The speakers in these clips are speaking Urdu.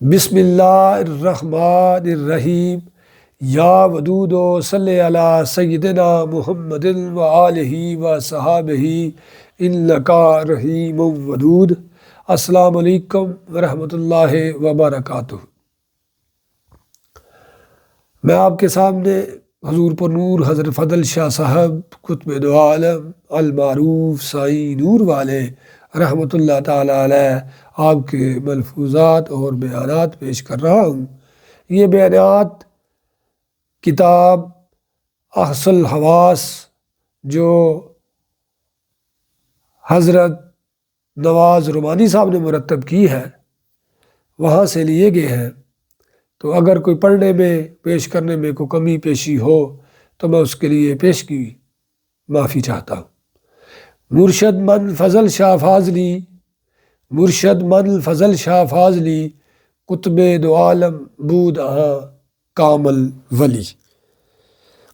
بسم اللہ الرحمن الرحیم یا ودود و صلی علی سیدنا محمد و آلہ و صحابہ انکا رحیم ودود۔ السلام علیکم ورحمۃ اللہ وبرکاتہ۔ میں آپ کے سامنے حضور پر نور حضرت فضل شاہ صاحب قطب دو عالم المعروف سائی نور والے رحمۃ اللہ تعالیٰ علیہ آپ کے ملفوظات اور بیانات پیش کر رہا ہوں۔ یہ بیانات کتاب احصل الحواس جو حضرت نواز رمانی صاحب نے مرتب کی ہے وہاں سے لیے گئے ہیں، تو اگر کوئی پڑھنے میں پیش کرنے میں کوئی کمی پیشی ہو تو میں اس کے لیے پیش کی معافی چاہتا ہوں۔ مرشد من فضل شاہ فاضلی، مرشد من فضل شاہ فاضلی قطب دو عالم بود آں کامل ولی،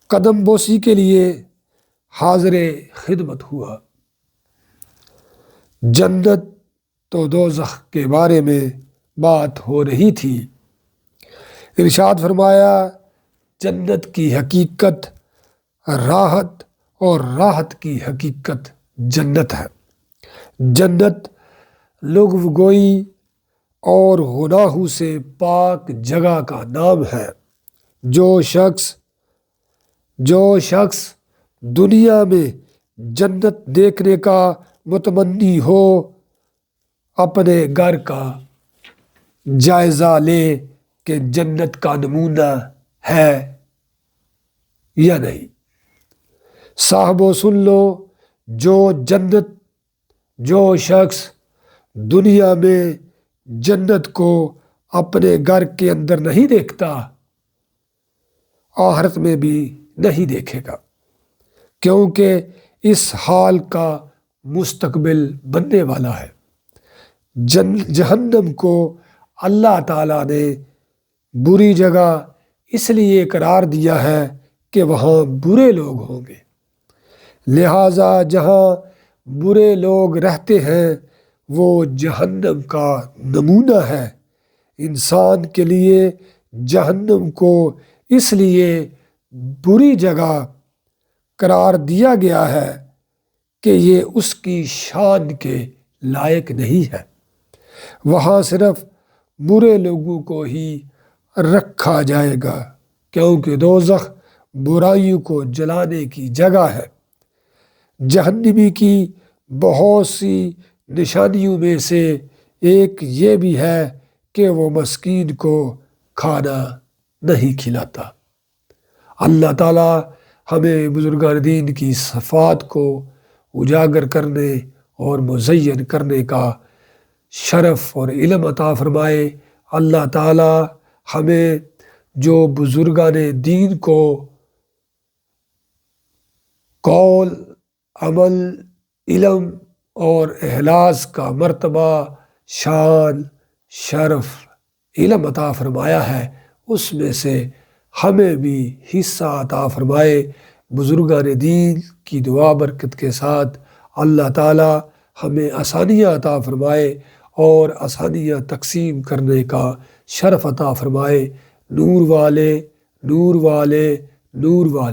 قدم بوسی کے لیے حاضر خدمت ہوا۔ جنت تو دوزخ کے بارے میں بات ہو رہی تھی، ارشاد فرمایا جنت کی حقیقت راحت اور راحت کی حقیقت جنت ہے۔ جنت لغو گوئی اور گناہوں سے پاک جگہ کا نام ہے۔ جو شخص دنیا میں جنت دیکھنے کا متمنی ہو اپنے گھر کا جائزہ لے کہ جنت کا نمونہ ہے یا نہیں۔ صاحبو سن لو، جو شخص دنیا میں جنت کو اپنے گھر کے اندر نہیں دیکھتا آخرت میں بھی نہیں دیکھے گا، کیونکہ اس حال کا مستقبل بننے والا ہے۔ جہنم کو اللہ تعالیٰ نے بری جگہ اس لیے قرار دیا ہے کہ وہاں برے لوگ ہوں گے، لہٰذا جہاں برے لوگ رہتے ہیں وہ جہنم کا نمونہ ہے۔ انسان کے لیے جہنم کو اس لیے بری جگہ قرار دیا گیا ہے کہ یہ اس کی شان کے لائق نہیں ہے، وہاں صرف برے لوگوں کو ہی رکھا جائے گا، کیونکہ دوزخ برائیوں کو جلانے کی جگہ ہے۔ جہنمی کی بہت سی نشانیوں میں سے ایک یہ بھی ہے کہ وہ مسکین کو کھانا نہیں کھلاتا۔ اللہ تعالیٰ ہمیں بزرگان دین کی صفات کو اجاگر کرنے اور مزین کرنے کا شرف اور علم عطا فرمائے۔ اللہ تعالیٰ ہمیں جو بزرگان دین کو قول، عمل، علم اور اخلاص کا مرتبہ، شان، شرف، علم عطا فرمایا ہے اس میں سے ہمیں بھی حصہ عطا فرمائے۔ بزرگان دین کی دعا برکت کے ساتھ اللہ تعالیٰ ہمیں آسانیاں عطا فرمائے اور آسانیاں تقسیم کرنے کا شرف عطا فرمائے۔ نور والے، نور والے، نور والے۔